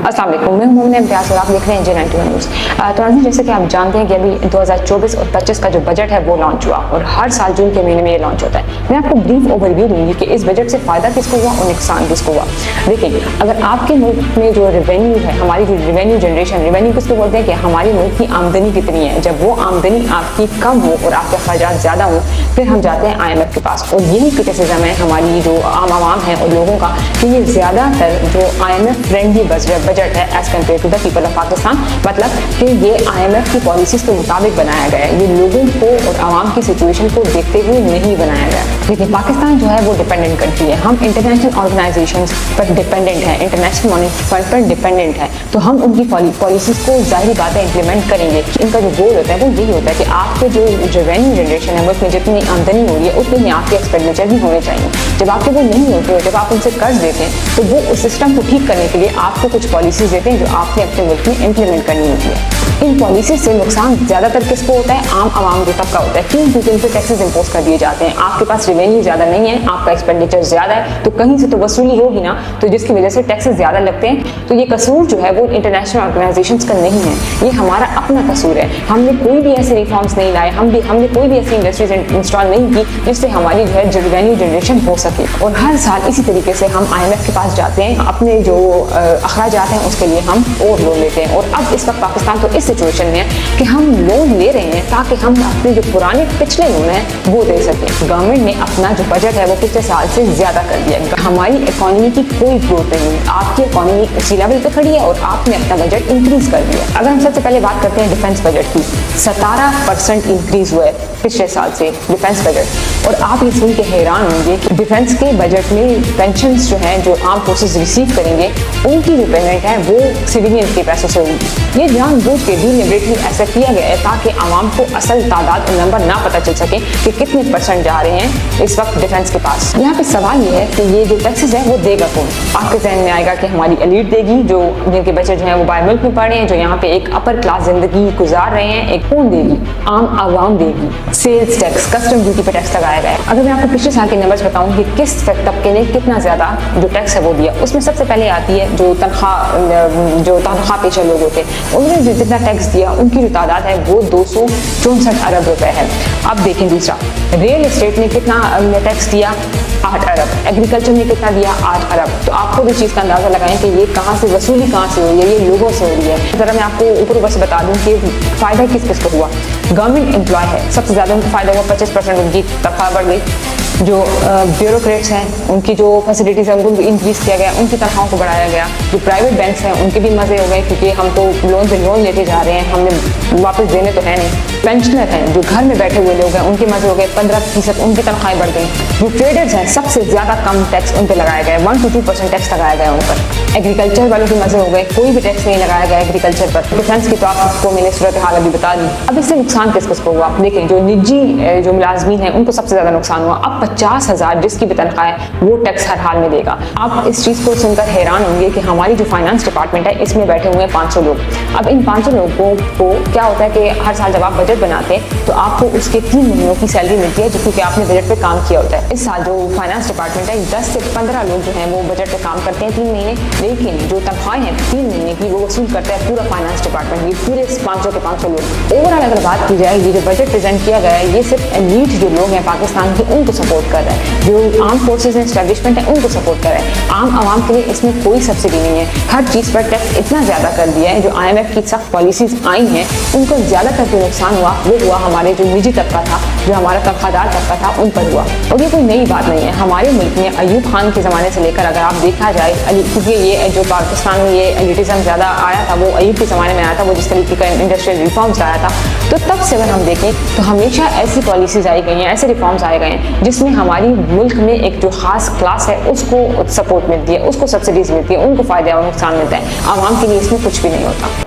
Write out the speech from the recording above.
अस्सलाम वालेकुम, मैं मोमिन इम्तियाज़ और आप देख रहे हैं J91 न्यूज़। तो नाज़रीन, जैसे कि आप जानते हैं कि अभी 2024 और 25 का जो बजट है वो लॉन्च हुआ और हर साल जून के महीने में ये लॉन्च होता है। मैं आपको ब्रीफ ओवरव्यू दूंगी कि इस बजट से फ़ायदा किसको हुआ और नुकसान किसको हुआ। देखिए, अगर आपके मुल्क में जो रेवेन्यू है, हमारी जो रेवेन्यू जनरेशन, रेवेन्यू किसको बोलते हैं कि हमारे मुल्क की आमदनी कितनी है, जब वो आमदनी आपकी कम हो और आपके अखराजात ज़्यादा हो, फिर हम जाते हैं IMF के पास और यही क्रिटिसिज्म है हमारी जो आवाम है और लोगों का कि ये ज़्यादातर जो IMF फ्रेंडली बजट है as compare to the people of Pakistan, मतलब कि ये IMF की पॉलिसीज़ के मुताबिक बनाया गया है, ये लोगों को और आवाम की सिचुएशन को देखते हुए नहीं बनाया गया। लेकिन पाकिस्तान जो है वो डिपेंडेंट कंट्री है, हम इंटरनेशनल ऑर्गेनाइजेशंस पर डिपेंडेंट है, इंटरनेशनल मॉनेटरी फंड पर डिपेंडेंट है, तो हम उनकी पॉलिसीज़ को ज़ाहिर बात है इम्प्लीमेंट करेंगे। इनका जो गोल होता है वो यही होता है कि आपके जो रेवेन्यू जनरेशन है मुल्क में जितनी आमदनी हो रही है उतनी ही आपके एक्सपेंडिचर भी होने चाहिए। जब आपके वो नहीं होते हो, जब आप उनसे कर्ज देते हैं, तो वो उस सिस्टम को ठीक करने के लिए आपको कुछ पॉलिसीज़ देते हैं जो आपने अपने मुल्क में इम्प्लीमेंट करनी होती है। इन पॉलिसी से नुकसान ज़्यादातर किसको होता है? आम आवाम जो तबका होता है। क्यों? क्योंकि इन पर टैक्सेस इम्पोज कर दिए जाते हैं। आपके पास रेवेन्यू ज़्यादा नहीं है, आपका एक्सपेंडिचर ज़्यादा है, तो कहीं से तो वसूली होगी ना, तो जिसकी वजह से टैक्सेस ज़्यादा लगते हैं। तो ये कसूर जो है वो इंटरनेशनल ऑर्गेनाइजेशंस का नहीं है, ये हमारा अपना कसूर है। हमने कोई भी ऐसे रिफॉर्म्स नहीं लाए, हमने कोई भी ऐसी इंडस्ट्रीज इंस्टॉल नहीं की जिससे हमारी जो है रेवेन्यू जनरेशन हो सके। और हर साल इसी तरीके से हम IMF के पास जाते हैं, अपने जो अखराजात हैं उसके लिए हम और लोन लेते हैं। और अब इस वक्त पाकिस्तान तो इस सिचुएशन में है कि हम लोन ले रहे हैं ताकि हम अपने जो पुराने पिछले लोन हैं वो दे सकें। गवर्नमेंट ने अपना जो बजट है वो पिछले साल से ज़्यादा कर दिया। हमारी इकोनॉमी की कोई ग्रोथ नहीं है, आपकी इकोनॉमी उसी लेवल पे खड़ी है और आपने अपना बजट इंक्रीज कर दिया। अगर हम सबसे पहले बात करते हैं डिफेंस बजट की, 17% इंक्रीज हुआ है पिछले साल से डिफेंस बजट। और आप ये सुन के हैरान होंगे कि डिफेंस के बजट में पेंशन जो हैं, जो आर्म फोर्सेज रिसीव करेंगे, उनकी जो पेमेंट है वो सिविलियन के पैसों से होगी। ये जानबूझ के डिलिबरेटली ऐसा किया गया है ताकि आवाम को असल तादाद और नंबर ना पता चल सके कि कितने % जा रहे हैं इस वक्त डिफेंस के पास। यहाँ पे सवाल ये है कि ये जो टैक्सेस है वो देगा कौन? आपके जहन में आएगा कि हमारी एलीट देगी, जो जिनके बच्चे जो हैं वो बाहर मुल्क में पढ़े हैं, जो यहाँ पे एक अपर क्लास जिंदगी गुजार रहे हैं। एक कौन देगी? आम आवाम देगी। सेल्स टैक्स, कस्टम ड्यूटी पर टैक्स लगाया गया है। अगर मैं आपको पिछले साल के नंबर्स बताऊँ कि किस तबके ने कितना ज़्यादा जो टैक्स है वो दिया, उसमें सबसे पहले आती है जो तनख्वाह पेशा लोग होते हैं, उन्होंने जितना टैक्स दिया उनकी जो तादाद है वो 264 अरब रुपए है। अब देखें दूसरा, रियल एस्टेट ने कितना टैक्स दिया? 8 अरब। एग्रीकल्चर ने कितना दिया? 8 अरब। तो आपको भी चीज़ का अंदाज़ा लगाएं कि ये कहाँ से वसूली कहाँ से हो रही है, ये लोगों से हो रही है। ज़रा मैं आपको ऊपर ऊपर से बता दूँ कि फ़ायदा किस किस को हुआ। गवर्नमेंट एम्प्लॉय है, सबसे ज़्यादा उनको फ़ायदा हुआ, 25% उनकी तनख्वाह बढ़ गई। जो ब्यूरोक्रेट्स हैं उनकी जो फैसिलिटीज़ हैं उनको इंक्रीज़ किया गया, उनकी तनख्वाहों को बढ़ाया गया। जो प्राइवेट बैंक्स हैं उनके भी मज़े हो गए क्योंकि हम तो लोन पे लोन लेते जा रहे हैं, हमने वापस देने तो है नहीं। पेंशनर हैं, जो घर में बैठे हुए लोग हैं, उनके मज़े हो गए, 15% उनकी तनख्वाहें बढ़ गई। जो ट्रेडर्स हैं सबसे ज़्यादा कम टैक्स उन पर लगाया गया, 1 to 2% टैक्स लगाया गया उन पर। एग्रीकल्चर वालों के मज़े हो गए, कोई भी टैक्स नहीं लगाया गया एग्रीकल्चर पर। डिफेंस की तो आपको मैंने सूरत हाल अभी बता दी। अब इससे नुकसान किस किस को हुआ? देखें, जो निजी जो मुलाजमीन हैं उनको सबसे ज़्यादा नुकसान हुआ। अब 50,000 जिसकी भी तनख्वाह है वो टैक्स हर हाल में देगा। आप इस चीज़ को सुनकर हैरान होंगे कि हमारी जो फाइनेंस डिपार्टमेंट है इसमें बैठे हुए हैं 500 लोग। अब इन 500 लोगों को क्या होता है कि हर साल जब आप बजट बनाते हैं तो आपको उसके 3 महीनों की सैलरी मिलती है क्योंकि आपने बजट पे काम किया होता है। इस साल जो फाइनेंस डिपार्टमेंट है 10 से 15 लोग जो हैं वो बजट पे काम करते हैं 3 महीने, लेकिन जो तनख्वाहें हैं 3 महीने की वो वसूल करता है पूरा फाइनेंस डिपार्टमेंट, ये पूरे 500 के 500 लोग। ओवरऑल अगर बात की जाए, ये जो बजट प्रेजेंट किया गया है ये सिर्फ एलीट जो लोग हैं पाकिस्तान के उनको सपोर्ट कर रहा है, जो आर्म फोर्सेज एस्टेब्लिशमेंट है उनको सपोर्ट कर रहा है। आम आवाम के लिए इसमें कोई सब्सिडी नहीं है। हर चीज़ पर टैक्स इतना ज़्यादा कर दिया है। जो IMF की सख्त पॉलिसीज आई हैं उनको ज़्यादातर जो नुकसान हुआ वो हुआ हमारे जो निजी तबका था, जो हमारा तनख्वाहदार तबका था, उन पर हुआ। और ये कोई नई बात नहीं है, हमारे मुल्क में अयूब खान के ज़माने से लेकर अगर आप देखा जाए, क्योंकि ये जो पाकिस्तान में ये एलिटिज़म ज़्यादा आया था वो अयूब के ज़माने में आया था, वो जिस तरीके का इंडस्ट्रियल रिफॉर्म्स आया था, तो तब से अगर हम देखें तो हमेशा ऐसी पॉलिसीज़ आई गई हैं, ऐसे रिफॉर्म्स आए गए हैं जिसमें हमारी मुल्क में एक जो खास क्लास है उसको सपोर्ट मिलती है, उसको सब्सिडीज़ मिलती है, उनको फ़ायदा और नुकसान मिलता है। आवाम के लिए इसमें कुछ भी नहीं होता।